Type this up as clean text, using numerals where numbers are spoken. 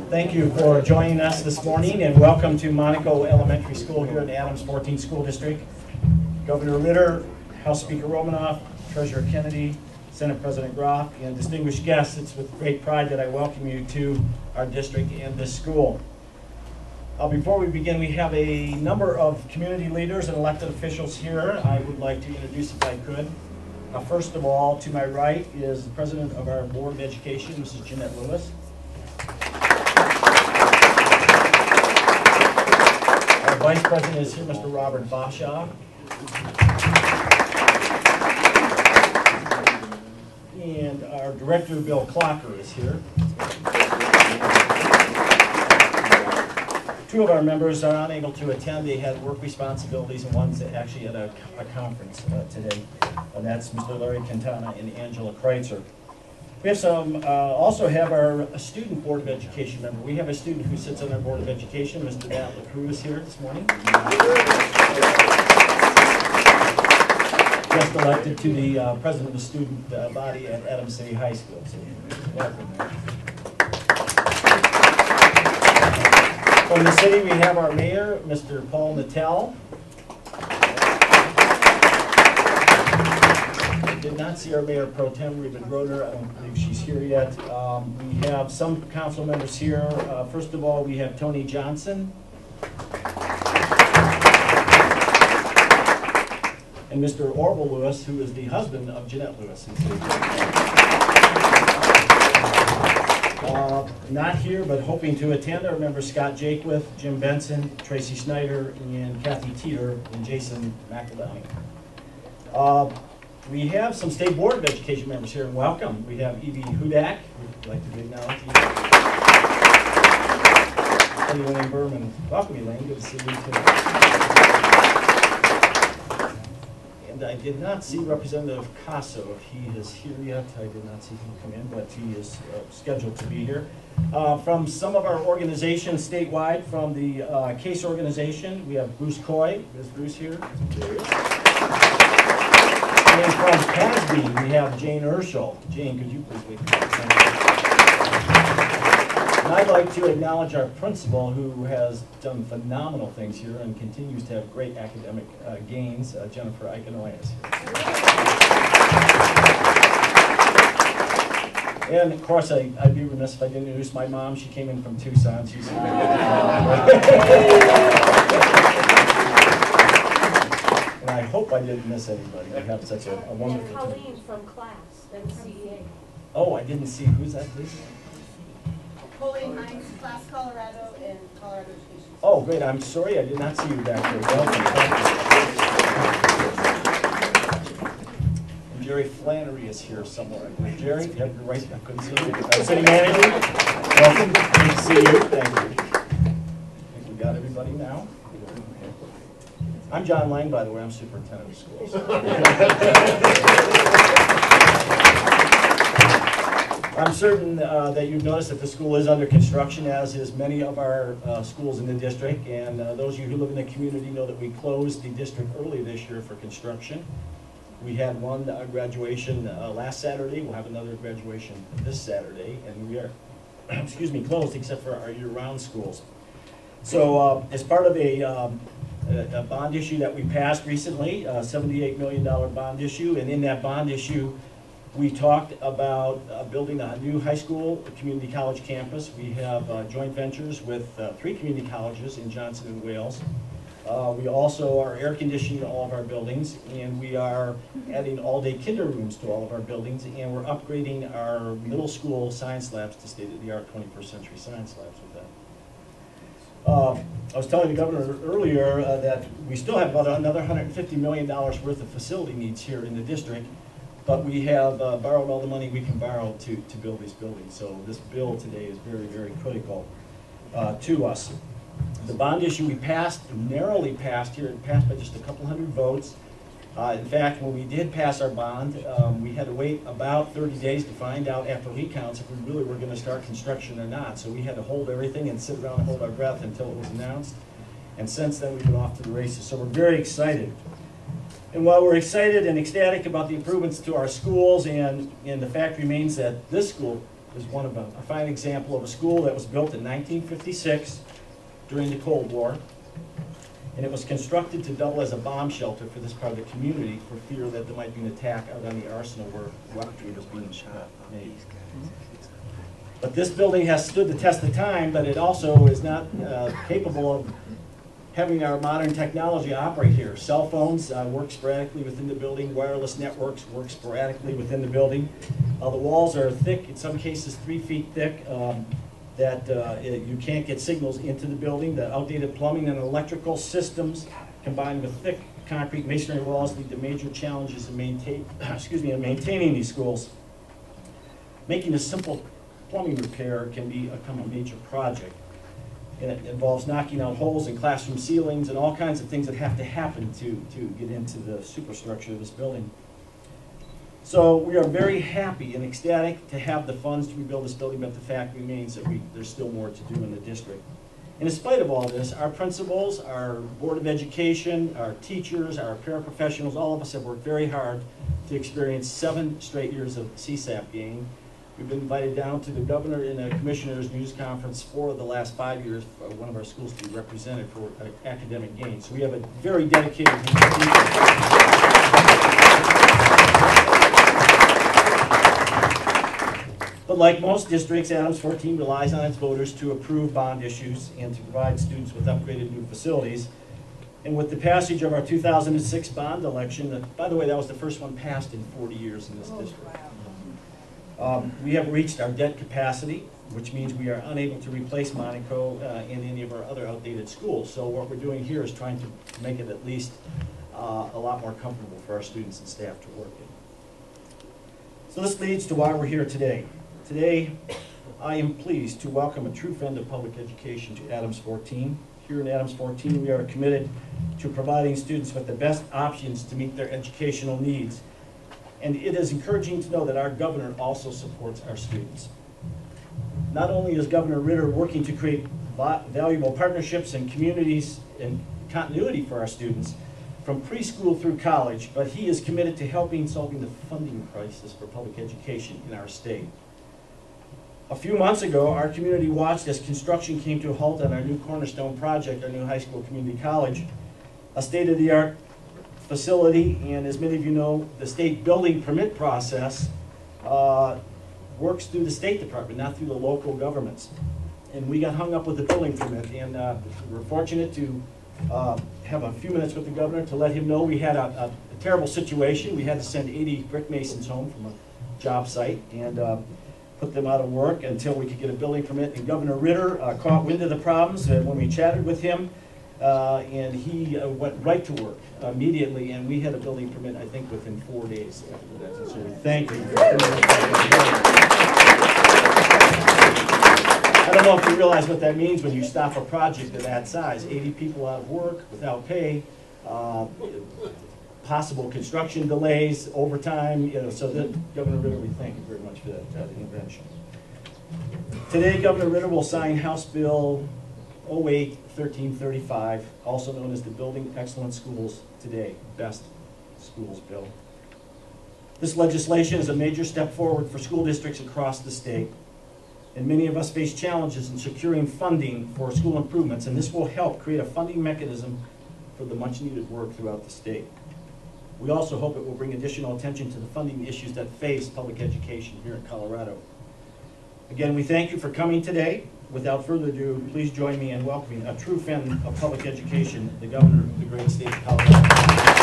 Thank you for joining us this morning, and welcome to Monaco Elementary School here in the Adams 14th School District. Governor Ritter, House Speaker Romanoff, Treasurer Kennedy, Senate President Groff, and distinguished guests, it's with great pride that I welcome you to our district and this school. Before we begin, we have a number of community leaders and elected officials here I would like to introduce if I could. First of all, to my right is the President of our Board of Education, Mrs. Jeanette Lewis. Our Vice President is here, Mr. Robert Bashaw. And our Director, Bill Clocker, is here. Two of our members are unable to attend. They had work responsibilities, and one's actually at a conference today. And that's Mr. Larry Quintana and Angela Kreitzer. We have also have our student Board of Education member. We have a student who sits on our Board of Education. Mr. Matt LaCruz is here this morning. Just elected to the president of the student body at Adams City High School. So welcome. From the city, we have our mayor, Mr. Paul Natel. I did not see our mayor pro tem, Reba Groder. I don't believe she's here yet. We have some council members here. First of all, we have Tony Johnson. And Mr. Orville Lewis, who is the husband of Jeanette Lewis. Not here, but hoping to attend, our members Scott Jakewith, Jim Benson, Tracy Snyder, and Kathy Teeter, and Jason McEldowney. We have some State Board of Education members here, and welcome. We have Evie Hudak, we'd like to acknowledge you. And Elaine Berman. Welcome, Elaine. Good to see you too. And I did not see Representative Casso. If he is here yet, I did not see him come in, but he is scheduled to be here. From some of our organizations statewide, from the CASE organization, we have Bruce Coy. Is Bruce here? There he is. And from CASB, we have Jane Urschel. Jane, could you please wait? And I'd like to acknowledge our principal, who has done phenomenal things here and continues to have great academic gains, Jennifer Aikenoy is here. And of course, I'd be remiss if I didn't introduce my mom. She came in from Tucson. She's and I hope I didn't miss anybody. We have such a wonderful team. Colleen from class, MCEA. Oh, I didn't see. Who's that, please? Colleen Hines, Class Colorado, and Colorado Education. Oh, great. I'm sorry I did not see you back there. Welcome. And Jerry Flannery is here somewhere. Jerry, yep, you're right. I couldn't see you. City Manager, welcome. Good to see you. Thank you. I think we got everybody now. I'm John Lang, by the way. I'm superintendent of schools. I'm certain that you've noticed that the school is under construction, as is many of our schools in the district. And those of you who live in the community know that we closed the district early this year for construction. We had one graduation last Saturday. We'll have another graduation this Saturday. And we are, excuse me, closed except for our year-round schools. So as part of a bond issue that we passed recently, a $78 million bond issue, and in that bond issue, we talked about building a new high school, a community college campus. We have joint ventures with 3 community colleges in Johnson and Wales. We also are air conditioning all of our buildings, and we are adding all-day kinder rooms to all of our buildings, and we're upgrading our middle school science labs to state-of-the-art 21st century science labs with that. I was telling the governor earlier that we still have about another $150 million worth of facility needs here in the district, but we have borrowed all the money we can borrow to build these buildings. So this bill today is very, very critical to us. The bond issue we passed, narrowly passed here, it passed by just a couple hundred votes. In fact, when we did pass our bond, we had to wait about 30 days to find out after recounts if we really were going to start construction or not. So we had to hold everything and sit around and hold our breath until it was announced. And since then, we've been off to the races. So we're very excited. And while we're excited and ecstatic about the improvements to our schools, and the fact remains that this school is one of a fine example of a school that was built in 1956 during the Cold War, and it was constructed to double as a bomb shelter for this part of the community for fear that there might be an attack out on the arsenal where weaponry was being made. But this building has stood the test of time, but it also is not capable of having our modern technology operate here. Cell phones work sporadically within the building. Wireless networks work sporadically within the building. The walls are thick, in some cases 3 feet thick, you can't get signals into the building. The outdated plumbing and electrical systems combined with thick concrete masonry walls lead to major challenges in maintaining these schools. Making a simple plumbing repair can become a major project. And it involves knocking out holes in classroom ceilings and all kinds of things that have to happen to get into the superstructure of this building. So we are very happy and ecstatic to have the funds to rebuild this building, but the fact remains that there's still more to do in the district. And in spite of all this, our principals, our Board of Education, our teachers, our paraprofessionals, all of us have worked very hard to experience 7 straight years of CSAP gain. We've been invited down to the governor in a commissioner's news conference 4 of the last 5 years for one of our schools to be represented for academic gain. So we have a very dedicated group of people. But like most districts, Adams 14 relies on its voters to approve bond issues and to provide students with upgraded new facilities. And with the passage of our 2006 bond election, by the way, that was the first one passed in 40 years in this district. We have reached our debt capacity, which means we are unable to replace Monaco in any of our other outdated schools. So what we're doing here is trying to make it at least a lot more comfortable for our students and staff to work in. So this leads to why we're here today. Today, I am pleased to welcome a true friend of public education to Adams 14. Here in Adams 14, we are committed to providing students with the best options to meet their educational needs. And it is encouraging to know that our governor also supports our students. Not only is Governor Ritter working to create valuable partnerships and communities and continuity for our students from preschool through college, but he is committed to helping solving the funding crisis for public education in our state. A few months ago, our community watched as construction came to a halt on our new cornerstone project, our new high school community college, a state-of-the-art facility, and as many of you know, the state building permit process works through the State Department, not through the local governments. And we got hung up with the building permit, and we're fortunate to have a few minutes with the governor to let him know we had a terrible situation. We had to send 80 brick masons home from a job site and put them out of work until we could get a building permit. And Governor Ritter caught wind of the problems when we chatted with him. And he went right to work immediately, and we had a building permit, I think, within 4 days after that. So thank you. I don't know if you realize what that means when you stop a project of that size. 80 people out of work, without pay, possible construction delays, overtime, so that Governor Ritter, we thank you very much for that intervention. Today, Governor Ritter will sign House Bill 08-1335, also known as the Building Excellent Schools Today, B.E.S.T Schools Bill. This legislation is a major step forward for school districts across the state, and many of us face challenges in securing funding for school improvements, and this will help create a funding mechanism for the much needed work throughout the state. We also hope it will bring additional attention to the funding issues that face public education here in Colorado. Again, we thank you for coming today. Without further ado, please join me in welcoming a true friend of public education, the governor of the great state of Colorado.